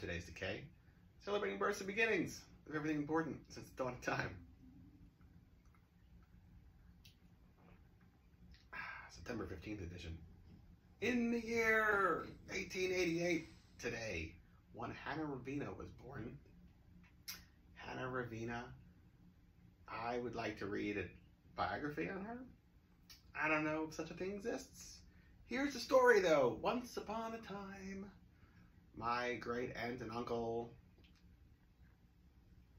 today's Decay, celebrating births and beginnings of everything important since the dawn of time. September 15th edition. In the year 1888, today, one Hannah Ravina was born. Hannah Ravina, I would like to read a biography on her. I don't know if such a thing exists. Here's the story though. Once upon a time, my great aunt and uncle,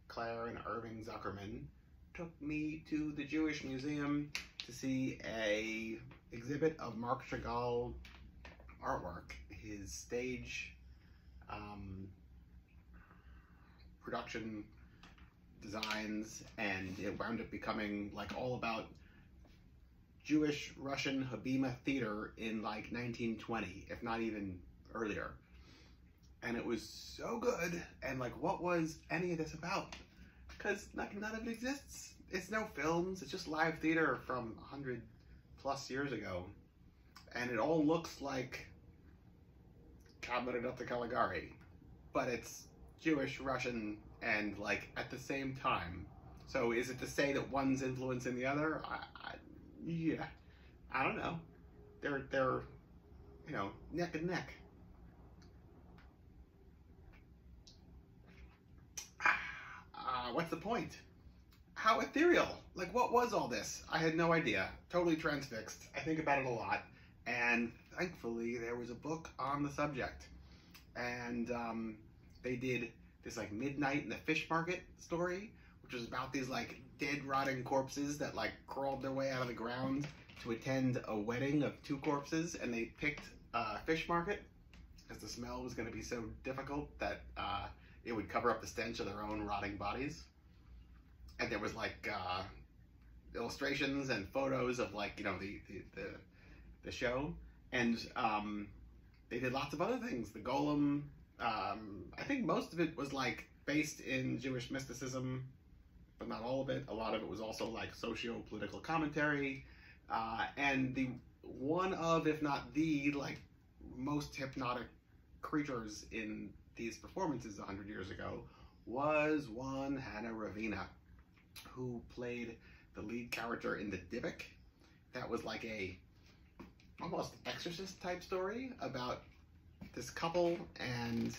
Claire and Irving Zuckerman, took me to the Jewish Museum to see a exhibit of Marc Chagall artwork, his stage production designs, and it wound up becoming like all about Jewish Russian Habima theater in like 1920, if not even earlier. And it was so good, and like, what was any of this about? Because like none of it exists. It's no films, it's just live theater from 100+ years ago. And it all looks like Cabaret de Caligari, but it's Jewish, Russian, and like at the same time. So is it to say that one's influencing the other? Yeah, I don't know. They're you know, neck and neck. What's the point? How ethereal? Like, what was all this? I had no idea. Totally transfixed. I think about it a lot. And thankfully, there was a book on the subject. And they did this like Midnight in the Fish Market story, which was about these like dead, rotting corpses that like crawled their way out of the ground to attend a wedding of 2 corpses. And they picked a fish market because the smell was going to be so difficult that it would cover up the stench of their own rotting bodies. And there was like illustrations and photos of like, you know, the show. And they did lots of other things. The Golem, I think most of it was like based in Jewish mysticism, but not all of it. A lot of it was also like socio-political commentary. And the one of, if not the, like most hypnotic creatures in these performances 100 years ago was one Hannah Ravina, who played the lead character in the Dybbuk. That was like a almost exorcist type story about this couple, and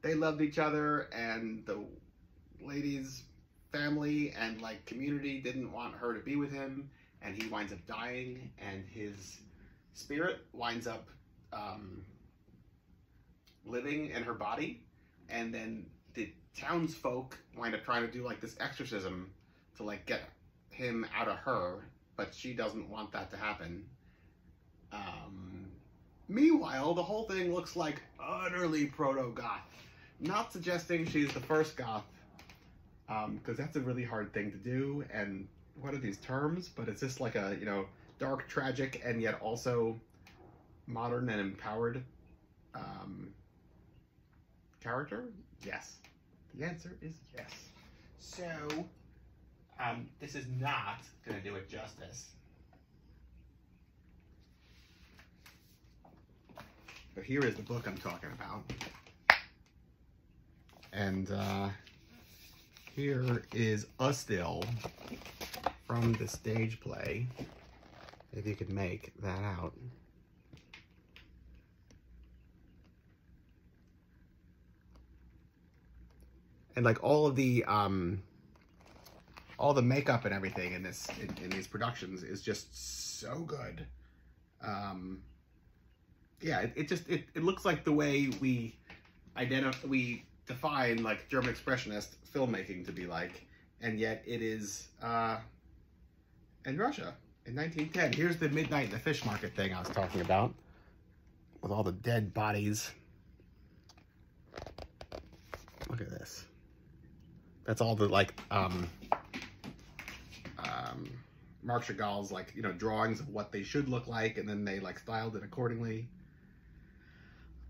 they loved each other, and the lady's family and like community didn't want her to be with him, and he winds up dying, and his spirit winds up living in her body, and then the townsfolk wind up trying to do like this exorcism to like get him out of her, but she doesn't want that to happen. Meanwhile, the whole thing looks like utterly proto-goth. Not suggesting she's the first goth, because that's a really hard thing to do, and what are these terms? But it's just like a, you know, dark, tragic, and yet also modern and empowered character? Yes. The answer is yes. So, this is not going to do it justice. But here is the book I'm talking about. And here is a still from the stage play, if you could make that out. And like all the makeup and everything in this in these productions is just so good. Yeah, it looks like the way we define like German expressionist filmmaking to be like, and yet it is in Russia in 1910. Here's the Midnight in the Fish Market thing I was talking about, with all the dead bodies. Look at this. That's all the like Marc Chagall's like, you know, drawings of what they should look like, and then they like styled it accordingly.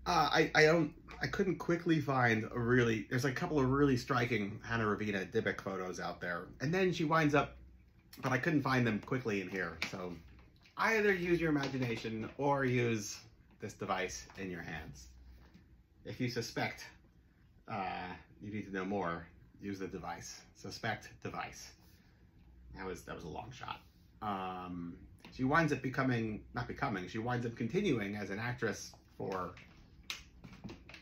I couldn't quickly find a really, there's like a couple of really striking Hannah Ravina Dybbuk photos out there, and then she winds up, but I couldn't find them quickly in here. So either use your imagination or use this device in your hands. If you suspect you need to know more, use the device. Suspect device. That was a long shot. She winds up she winds up continuing as an actress for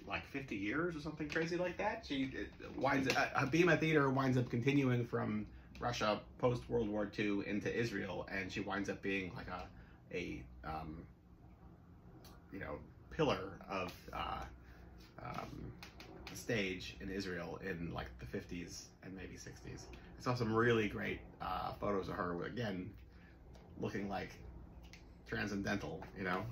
like 50 years or something crazy like that. She winds Habima Theater winds up continuing from Russia post World War II into Israel, and she winds up being like a you know, pillar of the stage in Israel in like the 50s and maybe 60s. I saw some really great photos of her, again, looking like transcendental, you know,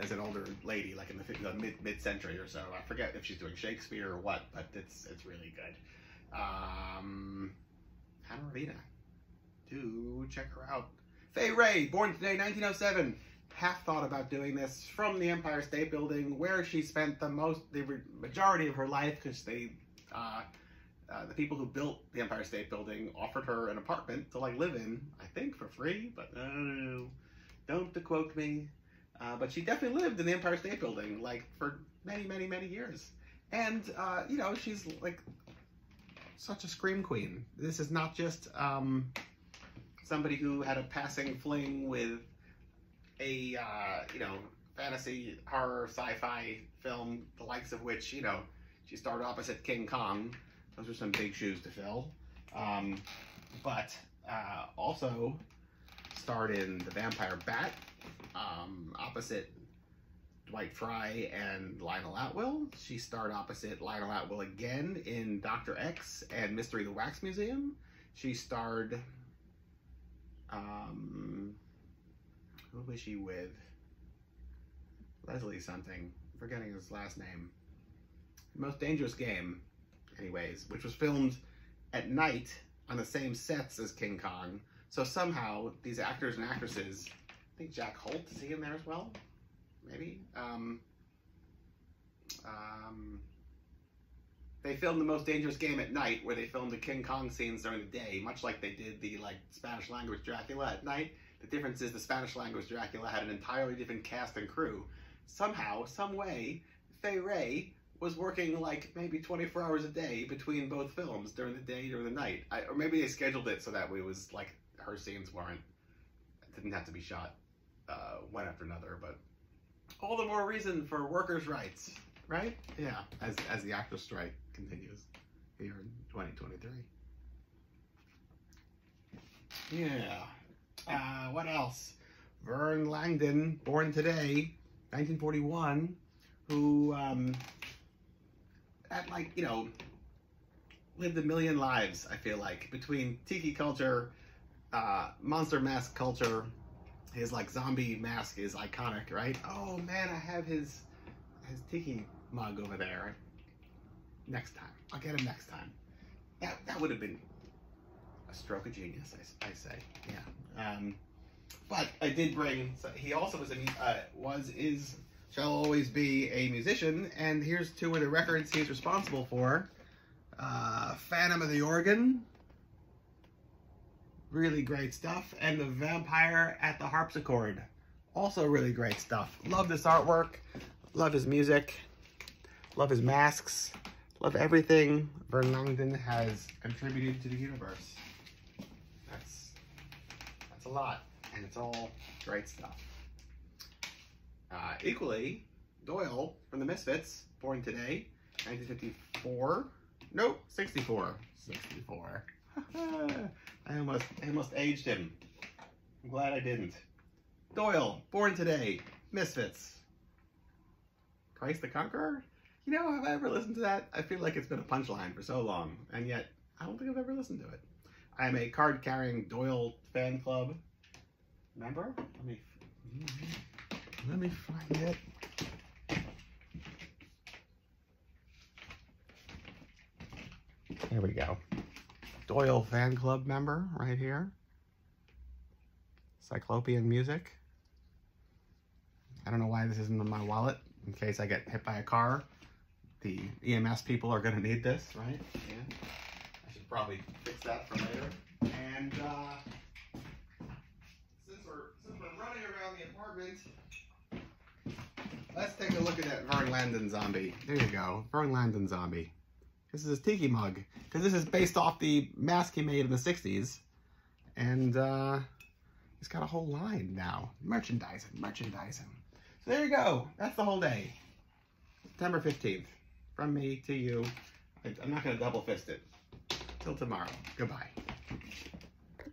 as an older lady, like in the mid-century or so. I forget if she's doing Shakespeare or what, but it's really good. Hannah Ravina, do check her out. Faye Ray, born today, 1907. Half thought about doing this from the Empire State Building, where she spent the majority of her life, because the people who built the Empire State Building offered her an apartment to like live in, I think for free, but I don't know. Don't quote me. But she definitely lived in the Empire State Building like for many, many, many years. And you know, she's like such a scream queen. This is not just somebody who had a passing fling with a you know, fantasy horror sci-fi film, the likes of which, you know, she starred opposite King Kong. Those are some big shoes to fill. But also starred in The Vampire Bat, opposite Dwight Fry and Lionel Atwill. She starred opposite Lionel Atwill again in Dr. X and Mystery of the Wax Museum. She starred, who was she with? Leslie something. I'm forgetting his last name. Most Dangerous Game, anyways, which was filmed at night on the same sets as King Kong. So somehow these actors and actresses, I think Jack Holt, is he in there as well? Maybe. They filmed The Most Dangerous Game at night, where they filmed the King Kong scenes during the day, much like they did the like Spanish language Dracula at night. The difference is the Spanish language Dracula had an entirely different cast and crew. Somehow, some way, Faye Ray was working like maybe 24 hours a day between both films, during the day or the night. Or maybe they scheduled it so that way it was like her scenes didn't have to be shot one after another, but all the more reason for workers' rights, right? Yeah, as the actors' strike continues here in 2023. Yeah. What else? Vern Langdon, born today, 1941, who at like, you know, lived a million lives, I feel like, between tiki culture, monster mask culture. His like zombie mask is iconic, right? Oh man, I have his tiki mug over there. Next time, I'll get him next time. That would have been a stroke of genius, I say. Yeah. But I did bring. So he also shall always be a musician, and here's two of the records he's responsible for. Phantom of the Organ. Really great stuff. And The Vampire at the Harpsichord. Also really great stuff. Love this artwork. Love his music. Love his masks. Love everything Vern Langdon has contributed to the universe. That's a lot. And it's all great stuff. Equally, Doyle from the Misfits, born today, 1954. Nope, 64. 64. I almost aged him. I'm glad I didn't. Doyle, born today, Misfits. Christ the Conqueror? You know, have I ever listened to that? I feel like it's been a punchline for so long, and yet I don't think I've ever listened to it. I am a card-carrying Doyle fan club member. Let me find it. There we go. Doyle fan club member right here. Cyclopean music. I don't know why this isn't in my wallet, in case I get hit by a car. The EMS people are gonna need this, right? Yeah. I should probably fix that for later. And since we're running around the apartment, Let's take a look at that Vern Landon zombie. There you go, Vern Landon zombie. This is his tiki mug, because this is based off the mask he made in the 60s. And he's got a whole line now. Merchandising. So there you go. That's the whole day. September 15th. From me to you. I'm not going to double fist it. Till tomorrow. Goodbye.